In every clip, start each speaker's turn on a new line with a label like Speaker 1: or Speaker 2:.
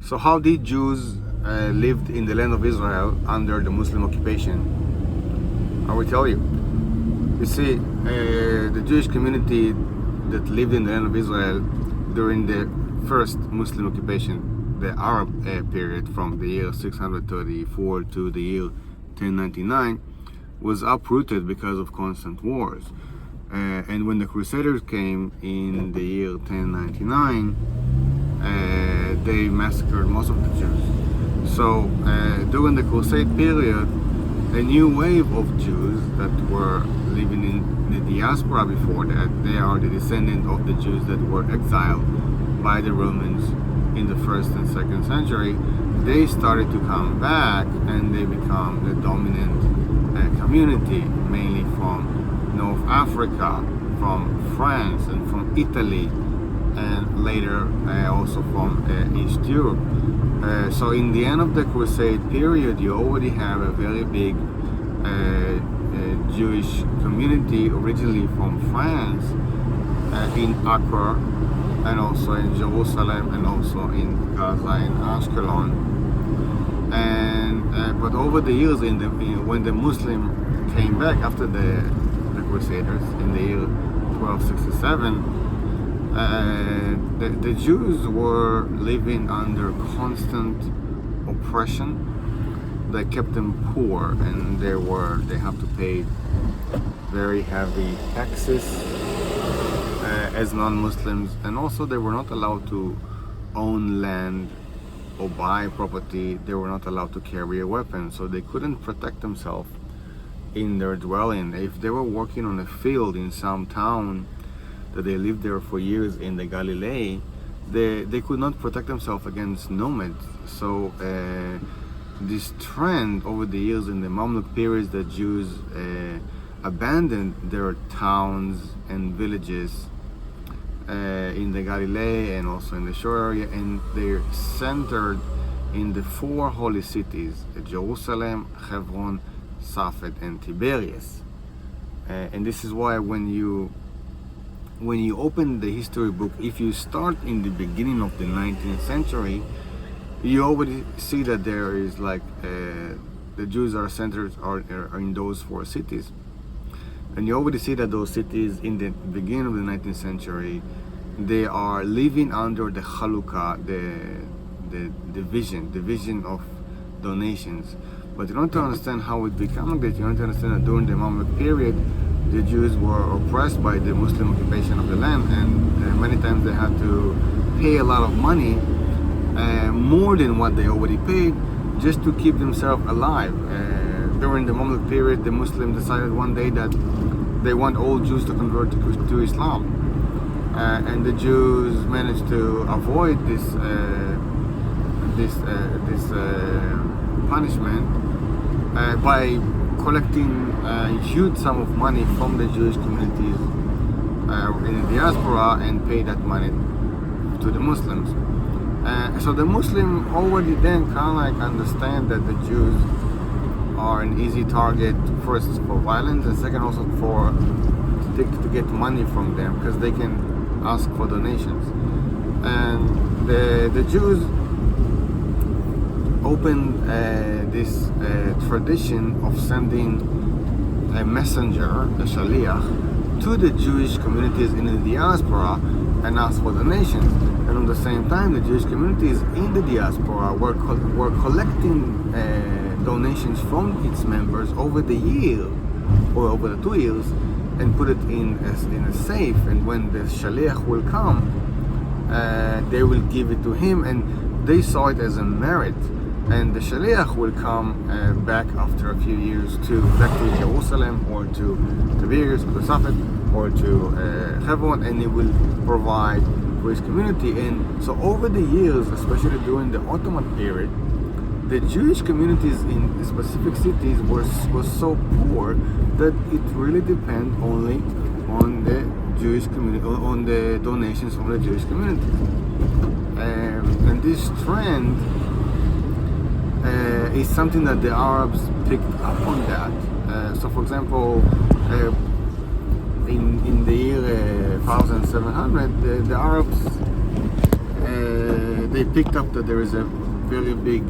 Speaker 1: So how did Jews lived in the land of Israel under the Muslim occupation? I will tell you. You see, the Jewish community that lived in the land of Israel during the first Muslim occupation, the Arab period from the year 634 to the year 1099, was uprooted because of constant wars. And when the Crusaders came in the year 1099, they massacred most of the Jews. So during the Crusade period, a new wave of Jews that were living in the diaspora before that, they are the descendants of the Jews that were exiled by the Romans in the 1st and 2nd century. They started to come back and they become the dominant community, mainly from North Africa, from France and from Italy, and later also from East Europe. So in the end of the Crusade period, you already have a very big Jewish community originally from France, in Acre, and also in Jerusalem, and also in Gaza and Ashkelon. And but over the years, when the Muslim came back after the Crusaders in the year 1267, the Jews were living under constant oppression. They kept them poor, and they have to pay very heavy taxes as non-Muslims, and also they were not allowed to own land or buy property. They were not allowed to carry a weapon, so they couldn't protect themselves in their dwelling. If they were working on a field in some town that they lived there for years in the Galilee, they could not protect themselves against nomads. So this trend over the years in the Mamluk periods, that Jews abandoned their towns and villages in the Galilee and also in the shore area, and they're centered in the 4 holy cities: Jerusalem, Hebron, Safed, and Tiberias. And this is why when you open the history book, if you start in the beginning of the 19th century, you already see that there is like the Jews are centered are in those 4 cities, and you already see that those cities in the beginning of the 19th century, they are living under the Chalukah, the division of donations. But you don't understand how it became like that. You don't understand that during the Mamluk period, the Jews were oppressed by the Muslim occupation of the land, and many times they had to pay a lot of money, more than what they already paid, just to keep themselves alive. During the Mamluk period, the Muslims decided one day that they want all Jews to convert to Islam, and the Jews managed to avoid this punishment by collecting a huge sum of money from the Jewish communities in the diaspora and pay that money to the Muslims. So the Muslim already then kind of like understand that the Jews are an easy target, first for violence, and second also to get money from them, because they can ask for donations. And the Jews opened this tradition of sending a messenger, a shaliach, to the Jewish communities in the diaspora and ask for donations. And at the same time, the Jewish communities in the diaspora were collecting donations from its members over the year, or over the 2 years, and put it in a safe. And when the shaliach will come, they will give it to him, and they saw it as a merit. And the shaliach will come back after a few years back to Jerusalem, or to Tiberias, or to Safed, or to Hebron, and he will provide for his community. And so over the years, especially during the Ottoman period, the Jewish communities in specific cities was so poor that it really depends only on the Jewish community, on the donations from the Jewish community. And this trend is something that the Arabs picked up on that. So for example, in the year 1700, the Arabs they picked up that there is a very big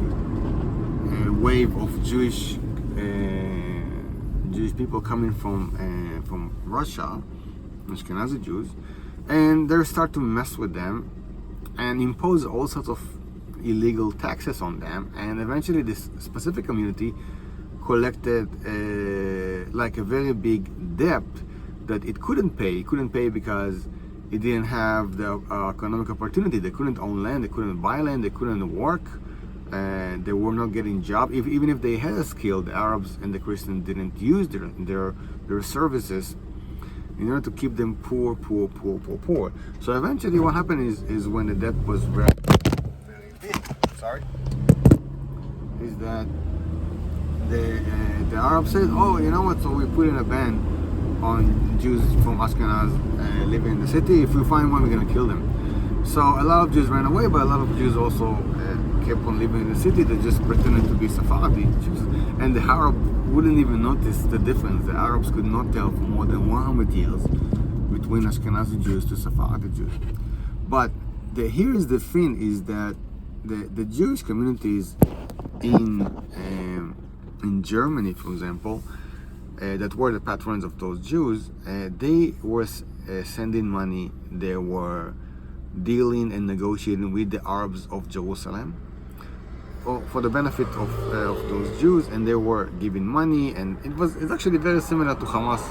Speaker 1: wave of Jewish people coming from Russia, Ashkenazi Jews, and they start to mess with them and impose all sorts of illegal taxes on them. And eventually, this specific community collected like a very big debt that it couldn't pay. It couldn't pay because it didn't have the economic opportunity. They couldn't own land, they couldn't buy land, they couldn't work, they were not getting jobs. Even if they had a skill, the Arabs and the Christians didn't use their services in order to keep them poor. So eventually what happened is when the debt was very big, is that the Arabs said, oh, you know what, so we put in a ban on Jews from Ashkenaz living in the city. If we find one, we're going to kill them. So a lot of Jews ran away, but a lot of Jews also kept on living in the city. They just pretended to be Sephardi Jews. And the Arab wouldn't even notice the difference. The Arabs could not tell for more than 100 years between Ashkenazi Jews to Sephardi Jews. But here is the thing, is that the Jewish communities in Germany, for example, that were the patrons of those Jews, they were sending money, they were dealing and negotiating with the Arabs of Jerusalem for the benefit of those Jews, and they were giving money. And it's actually very similar to Hamas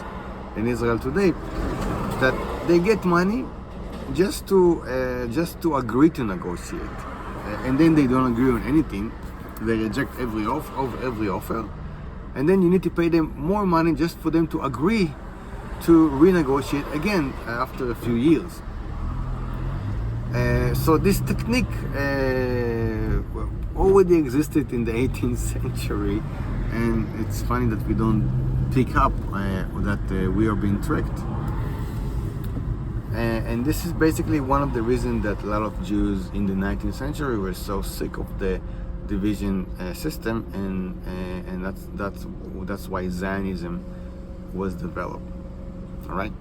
Speaker 1: in Israel today, that they get money just to agree to negotiate, and then they don't agree on anything. They reject every offer, and then you need to pay them more money just for them to agree to renegotiate again after a few years. So this technique already existed in the 18th century, and it's funny that we don't pick up that we are being tricked. And this is basically one of the reasons that a lot of Jews in the 19th century were so sick of the division system, and that's why Zionism was developed. All right.